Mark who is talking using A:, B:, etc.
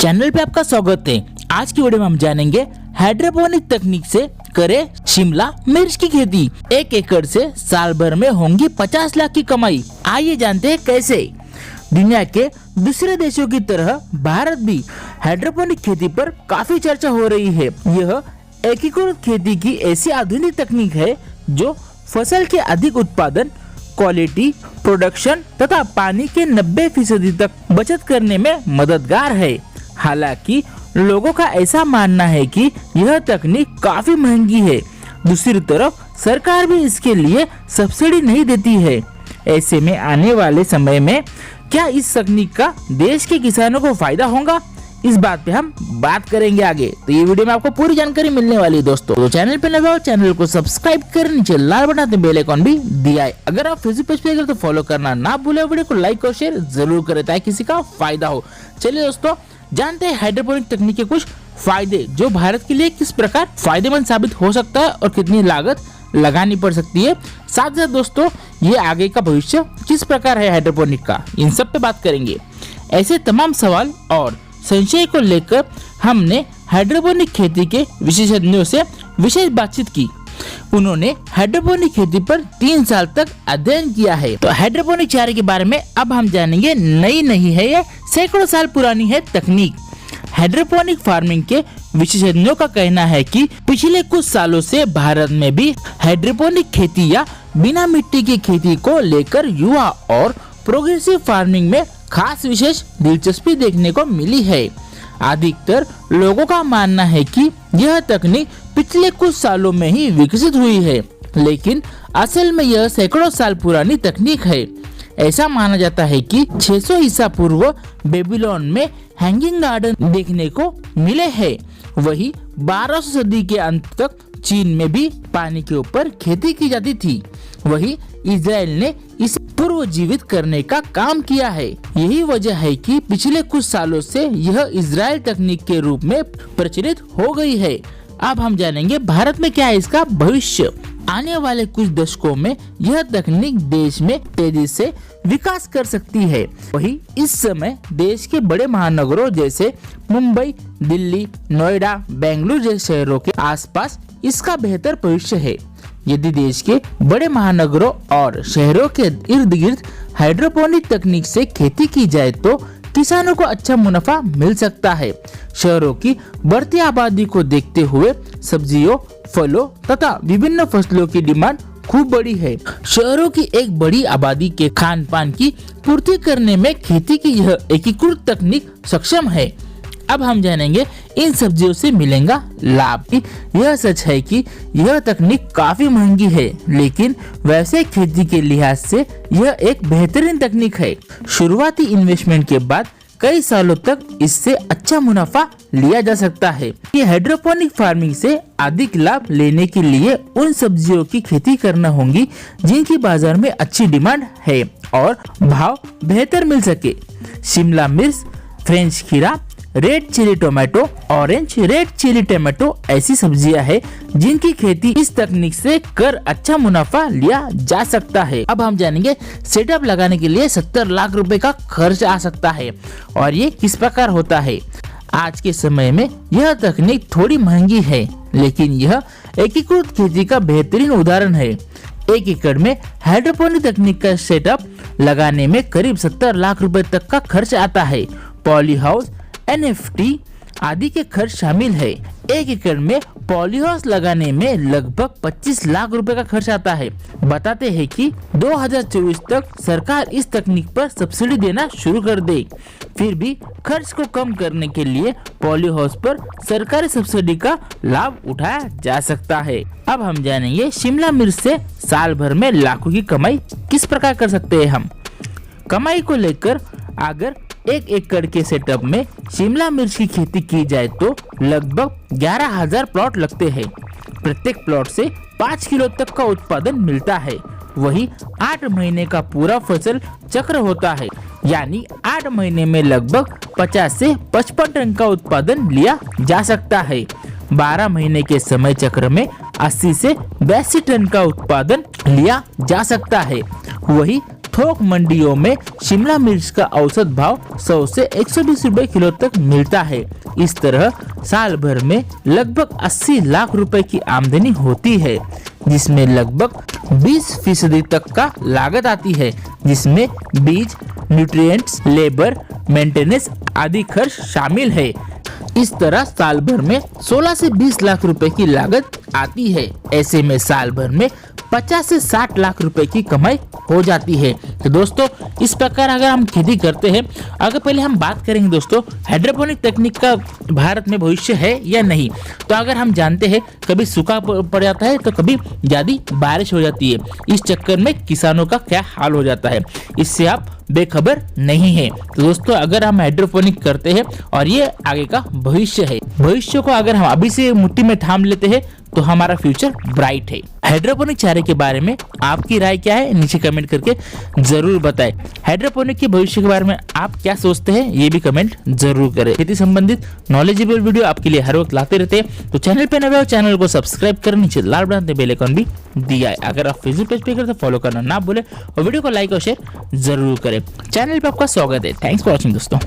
A: Channel पे आपका स्वागत है। आज की वीडियो में हम जानेंगे हाइड्रोपोनिक तकनीक से करें शिमला मिर्च की खेती। 1 एकड़ से साल भर में होंगी 50 लाख की कमाई। आइए जानते हैं कैसे। दुनिया के दूसरे देशों की तरह भारत भी हाइड्रोपोनिक खेती पर काफी चर्चा हो रही है। यह एकीकृत खेती की ऐसी आधुनिक तकनीक है जो फसल के अधिक उत्पादन, क्वालिटी, प्रोडक्शन तथा पानी के 90% तक बचत करने में मददगार है। हालांकि लोगों का ऐसा मानना है कि यह तकनीक काफी महंगी है। दूसरी तरफ सरकार भी इसके लिए सब्सिडी नहीं देती है। ऐसे में आने वाले समय में क्या इस तकनीक का देश के किसानों को फायदा होगा, इस बात पे हम बात करेंगे आगे। तो ये वीडियो में आपको पूरी जानकारी मिलने वाली है दोस्तों। तो चैनल पे नए हो चैनल को सब्सक्राइब कर, नीचे लाल बटन बेल आइकॉन भी दिया है। अगर आप फेसबुक पेज पे तो फॉलो करना ना भूले। वीडियो को लाइक और शेयर जरूर करें ताकि किसी का फायदा हो। चलिए दोस्तों, जानते हैं हाइड्रोपोनिक तकनीक के कुछ फायदे जो भारत के लिए किस प्रकार फायदेमंद साबित हो सकता है और कितनी लागत लगानी पड़ सकती है। साथ साथ दोस्तों ये आगे का भविष्य किस प्रकार है हाइड्रोपोनिक का, इन सब पे बात करेंगे। ऐसे तमाम सवाल और संशय को लेकर हमने हाइड्रोपोनिक खेती के विशेषज्ञों से विशेष बातचीत की। उन्होंने हाइड्रोपोनिक खेती पर 3 साल तक अध्ययन किया है। तो हाइड्रोपोनिक चारे के बारे में अब हम जानेंगे। नई नहीं है, यह सैकड़ों साल पुरानी है तकनीक। हाइड्रोपोनिक फार्मिंग के विशेषज्ञों का कहना है कि पिछले कुछ सालों से भारत में भी हाइड्रोपोनिक खेती या बिना मिट्टी की खेती को लेकर युवा और प्रोग्रेसिव फार्मिंग में खास विशेष दिलचस्पी देखने को मिली है। अधिकतर लोगों का मानना है कि यह तकनीक पिछले कुछ सालों में ही विकसित हुई है, लेकिन असल में यह सैकड़ों साल पुरानी तकनीक है। ऐसा माना जाता है कि 600 ईसा पूर्व बेबीलोन में हैंगिंग गार्डन देखने को मिले हैं। वही 1200 सदी के अंत तक चीन में भी पानी के ऊपर खेती की जाती थी। वही इजराइल ने इसे पुनर्जीवित करने का काम किया है। यही वजह है कि पिछले कुछ सालों से यह इजराइल तकनीक के रूप में प्रचलित हो गई है। अब हम जानेंगे भारत में क्या है इसका भविष्य। आने वाले कुछ दशकों में यह तकनीक देश में तेजी से विकास कर सकती है। वही इस समय देश के बड़े महानगरों जैसे मुंबई, दिल्ली, नोएडा, बेंगलुरु जैसे शहरों के आसपास इसका बेहतर भविष्य है। यदि देश के बड़े महानगरों और शहरों के इर्द गिर्द हाइड्रोपोनिक तकनीक से खेती की जाए तो किसानों को अच्छा मुनाफा मिल सकता है। शहरों की बढ़ती आबादी को देखते हुए सब्जियों, फलों तथा विभिन्न फसलों की डिमांड खूब बड़ी है। शहरों की एक बड़ी आबादी के खान पान की पूर्ति करने में खेती की यह एकीकृत तकनीक सक्षम है। अब हम जानेंगे इन सब्जियों से मिलेगा लाभ। यह सच है कि यह तकनीक काफी महंगी है, लेकिन वैसे खेती के लिहाज से यह एक बेहतरीन तकनीक है। शुरुआती इन्वेस्टमेंट के बाद कई सालों तक इससे अच्छा मुनाफा लिया जा सकता है। ये हाइड्रोपोनिक फार्मिंग से अधिक लाभ लेने के लिए उन सब्जियों की खेती करना होगी जिनकी बाजार में अच्छी डिमांड है और भाव बेहतर मिल सके। शिमला मिर्च, फ्रेंच खीरा, red chilli tomato, orange red chilli tomato ऐसी सब्जियां हैं जिनकी खेती इस तकनीक से कर अच्छा मुनाफा लिया जा सकता है। अब हम जानेंगे सेटअप लगाने के लिए 70 लाख रुपए का खर्च आ सकता है और ये किस प्रकार होता है। आज के समय में यह तकनीक थोड़ी महंगी है, लेकिन यह एकीकृत खेती का बेहतरीन उदाहरण है। 1 एकड़ में हाइड्रोपोनिक तकनीक का सेटअप लगाने में करीब 70 लाख रुपए तक का खर्च आता है। पॉली हाउस, NFT आदि के खर्च शामिल है। 1 एकड़ में पॉली हाउस लगाने में लगभग 25 लाख रुपए का खर्च आता है। बताते हैं कि 2024 तक सरकार इस तकनीक पर सब्सिडी देना शुरू कर दे। फिर भी खर्च को कम करने के लिए पॉली हाउस पर सरकारी सब्सिडी का लाभ उठाया जा सकता है। अब हम जानेंगे शिमला मिर्च से साल भर में लाखों की कमाई किस प्रकार कर सकते हैं हम। कमाई को लेकर अगर 1 एकड़ के सेटअप में शिमला मिर्च की खेती की जाए तो लगभग 11,000 प्लॉट लगते हैं। प्रत्येक प्लॉट से 5 किलो तक का उत्पादन मिलता है। वही 8 महीने का पूरा फसल चक्र होता है, यानी 8 महीने में लगभग 50 से 55 टन का उत्पादन लिया जा सकता है। 12 महीने के समय चक्र में 80 से 82 टन का उत्पादन लिया जा सकता है। वही थोक मंडियों में शिमला मिर्च का औसत भाव 100 से 120 रुपए किलो तक मिलता है। इस तरह साल भर में लगभग 80 लाख रुपए की आमदनी होती है, जिसमें लगभग 20% तक का लागत आती है, जिसमें बीज, न्यूट्रिएंट्स, लेबर, मेंटेनेंस आदि खर्च शामिल है। इस तरह साल भर में 16 से 20 लाख रुपए की लागत आती है। ऐसे में साल भर में 50 से 60 लाख रुपए की कमाई हो जाती है। तो दोस्तों, इस प्रकार अगर हम खेती करते हैं, अगर पहले हम बात करेंगे दोस्तों हाइड्रोपोनिक तकनीक का भारत में भविष्य है या नहीं, तो अगर हम जानते हैं कभी सूखा पड़ जाता है तो कभी ज्यादा बारिश हो जाती है। इस चक्कर में किसानों का क्या हाल हो जाता है, इससे आप बेखबर नहीं है। तो दोस्तों, अगर हम हाइड्रोपोनिक करते हैं और ये आगे का भविष्य है, भविष्य को अगर हम अभी से मुट्ठी में थाम लेते हैं तो हमारा फ्यूचर ब्राइट है। हाइड्रोपोनिक चारे के बारे में आपकी राय क्या है, नीचे कमेंट करके जरूर बताएं। हाइड्रोपोनिक के भविष्य के बारे में आप क्या सोचते हैं, ये भी कमेंट जरूर करें। खेती संबंधित नॉलेजेबल वीडियो आपके लिए हर वक्त लाते रहते हैं, तो चैनल पे नए हो चैनल को सब्सक्राइब करें, नीचे लाल बटन पे बेल आइकन भी दिया है। अगर आप फेसबुक पेज पे करते फॉलो करना ना भूले और वीडियो को लाइक और शेयर जरूर करें। चैनल पे आपका स्वागत है। थैंक्स फॉर वॉचिंग दोस्तों।